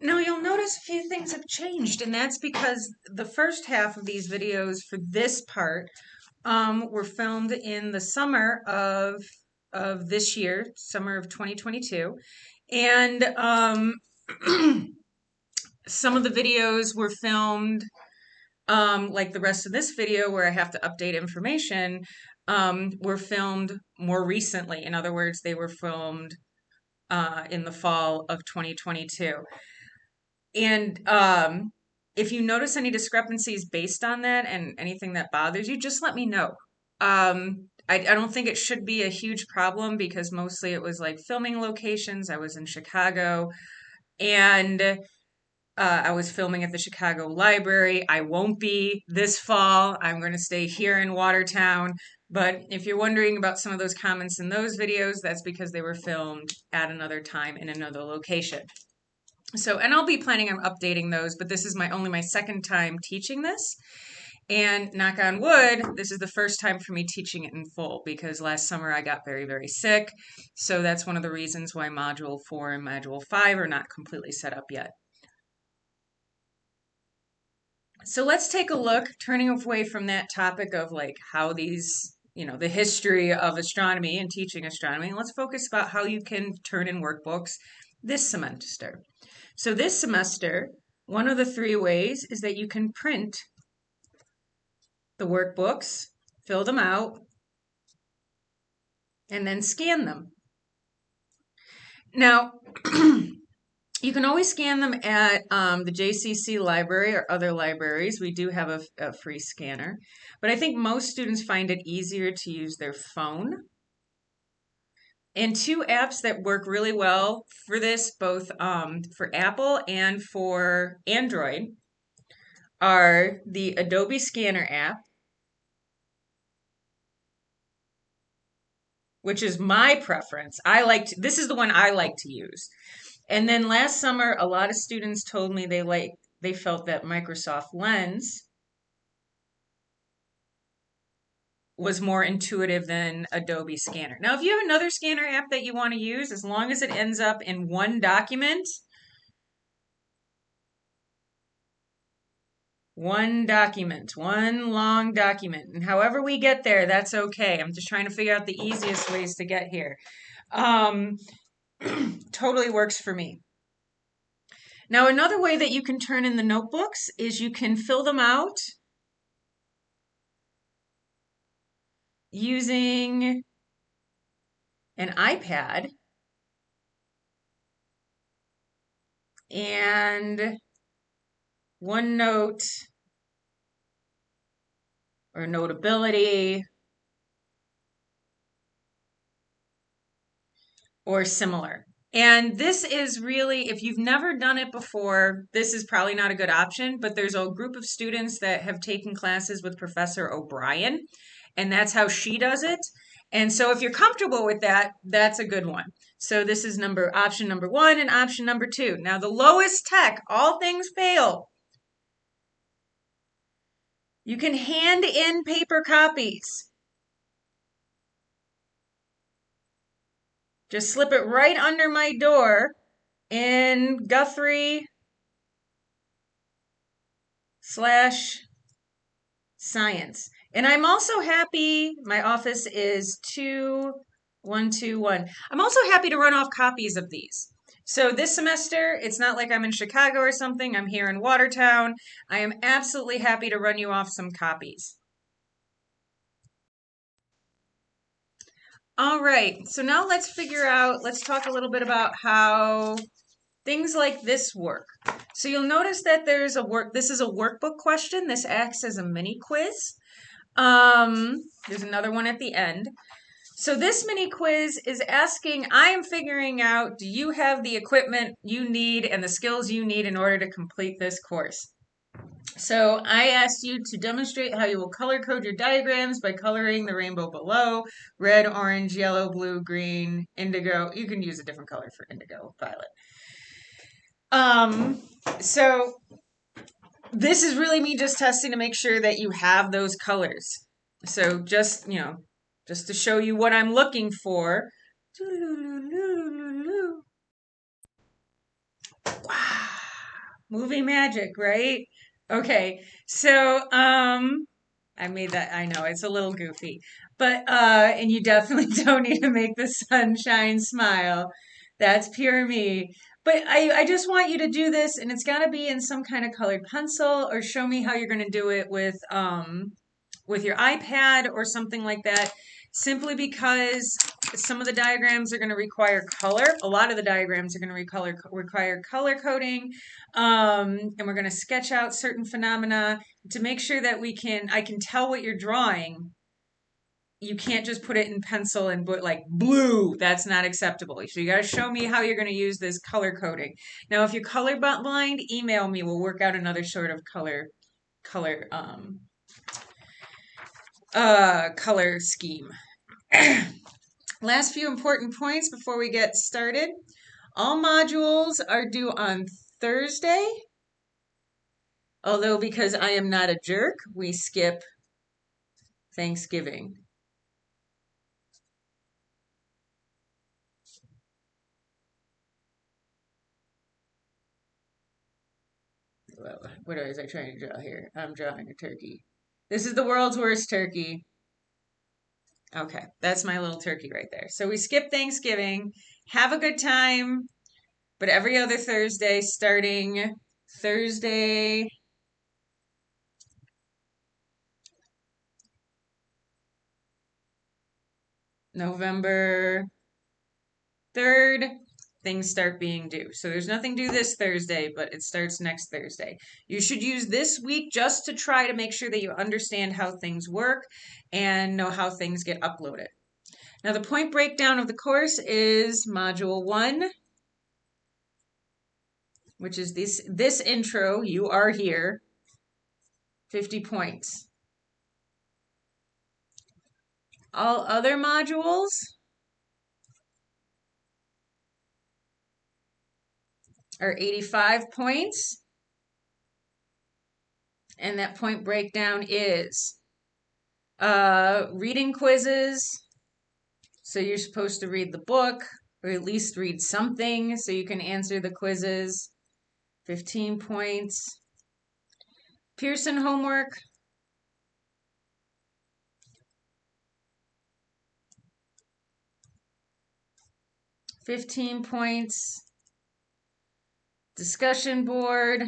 Now you'll notice a few things have changed, and that's because the first half of these videos for this part were filmed in the summer of this year, summer of 2022, and some of the videos were filmed like the rest of this video where I have to update information, were filmed more recently. In other words, they were filmed in the fall of 2022. And if you notice any discrepancies based on that and anything that bothers you, just let me know. I don't think it should be a huge problem because mostly it was like filming locations. I was in Chicago and I was filming at the Chicago Library. I won't be this fall. I'm going to stay here in Watertown. But if you're wondering about some of those comments in those videos, that's because they were filmed at another time in another location. So, and I'll be planning on updating those, but this is only my second time teaching this. And knock on wood, this is the first time for me teaching it in full because last summer I got very, very sick. So that's one of the reasons why Module 4 and Module 5 are not completely set up yet. So let's take a look, turning away from that topic of like how these, the history of astronomy and teaching astronomy. Let's focus about how you can turn in workbooks this semester. So this semester, one of the 3 ways is that you can print the workbooks, fill them out, and then scan them. Now, you can always scan them at the JCC library or other libraries. We do have a free scanner, but I think most students find it easier to use their phone. And 2 apps that work really well for this, both for Apple and for Android, are the Adobe Scanner app, which is my preference. This is the one I like to use. And then last summer, a lot of students told me they felt that Microsoft Lens was more intuitive than Adobe Scanner. Now, if you have another scanner app that you want to use, as long as it ends up in one document, one long document, and however we get there, that's okay. I'm just trying to figure out the easiest ways to get here. Totally works for me. Now, another way that you can turn in the notebooks is you can fill them out using an iPad and OneNote or Notability or similar. And this is really, if you've never done it before, this is probably not a good option, but there's a group of students that have taken classes with Professor O'Brien, and that's how she does it. And so if you're comfortable with that, that's a good one. So this is option number 1 and option number 2. Now the lowest tech, all things fail. You can hand in paper copies. Just slip it right under my door in Guthrie/Science. And I'm also happy, my office is 2121. I'm also happy to run off copies of these. So this semester, it's not like I'm in Chicago or something. I'm here in Watertown. I am absolutely happy to run you off some copies. All right, so now let's talk a little bit about how things like this work. So you'll notice that this is a workbook question. This acts as a mini quiz. There's another one at the end. So this mini quiz is asking, I am figuring out, do you have the equipment you need and the skills you need in order to complete this course? So I asked you to demonstrate how you will color code your diagrams by coloring the rainbow below: red, orange, yellow, blue, green, indigo. You can use a different color for indigo, violet. So this is really me just testing to make sure that you have those colors. So just to show you what I'm looking for. Wow. Movie magic, right? Okay. So, I made that, I know it's a little goofy, but and you definitely don't need to make the sunshine smile. That's pure me. But I just want you to do this, and it's got to be in some kind of colored pencil, or show me how you're going to do it with your iPad or something like that, simply because some of the diagrams are going to require color. A lot of the diagrams are going to require color coding, and we're going to sketch out certain phenomena to make sure that I can tell what you're drawing. You can't just put it in pencil and put like blue. That's not acceptable. So you got to show me how you're going to use this color coding. Now, if you're color blind, email me. We'll work out another sort of color color scheme. Last few important points before we get started. All modules are due on Thursday, although because I am not a jerk, we skip Thanksgiving. Well, what was I trying to draw here? I'm drawing a turkey. This is the world's worst turkey. Okay, that's my little turkey right there. So we skip Thanksgiving. Have a good time, but every other Thursday, starting Thursday, November 3rd, things start being due. So there's nothing due this Thursday, but it starts next Thursday. You should use this week just to try to make sure that you understand how things work and know how things get uploaded. Now, the point breakdown of the course is Module 1, which is this intro, you are here, 50 points. All other modules are 85 points. And that point breakdown is reading quizzes. So you're supposed to read the book, or at least read something so you can answer the quizzes. 15 points. Pearson homework. 15 points. Discussion board.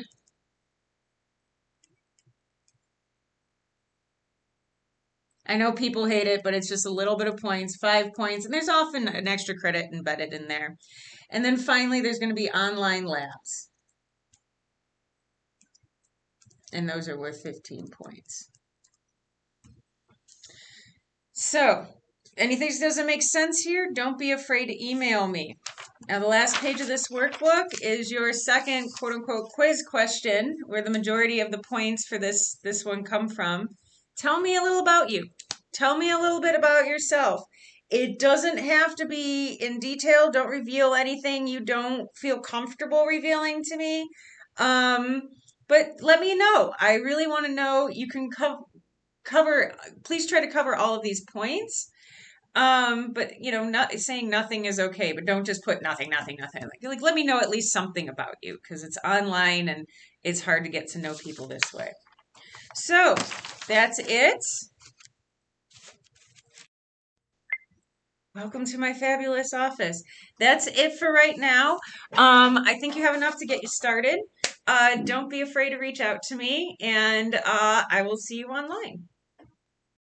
I know people hate it, but it's just a little bit of points, 5 points, and there's often an extra credit embedded in there. And then finally, there's going to be online labs. And those are worth 15 points. So, anything that doesn't make sense here, don't be afraid to email me. Now, the last page of this workbook is your second quote-unquote quiz question, where the majority of the points for this one come from. Tell me a little about you. Tell me a little bit about yourself. It doesn't have to be in detail. Don't reveal anything you don't feel comfortable revealing to me. But let me know. I really want to know. You can cover, please try to cover all of these points. But not saying nothing is okay, but don't just put nothing. Like let me know at least something about you, because it's online and it's hard to get to know people this way. So that's it. Welcome to my fabulous office. That's it for right now. I think you have enough to get you started. Don't be afraid to reach out to me, and I will see you online.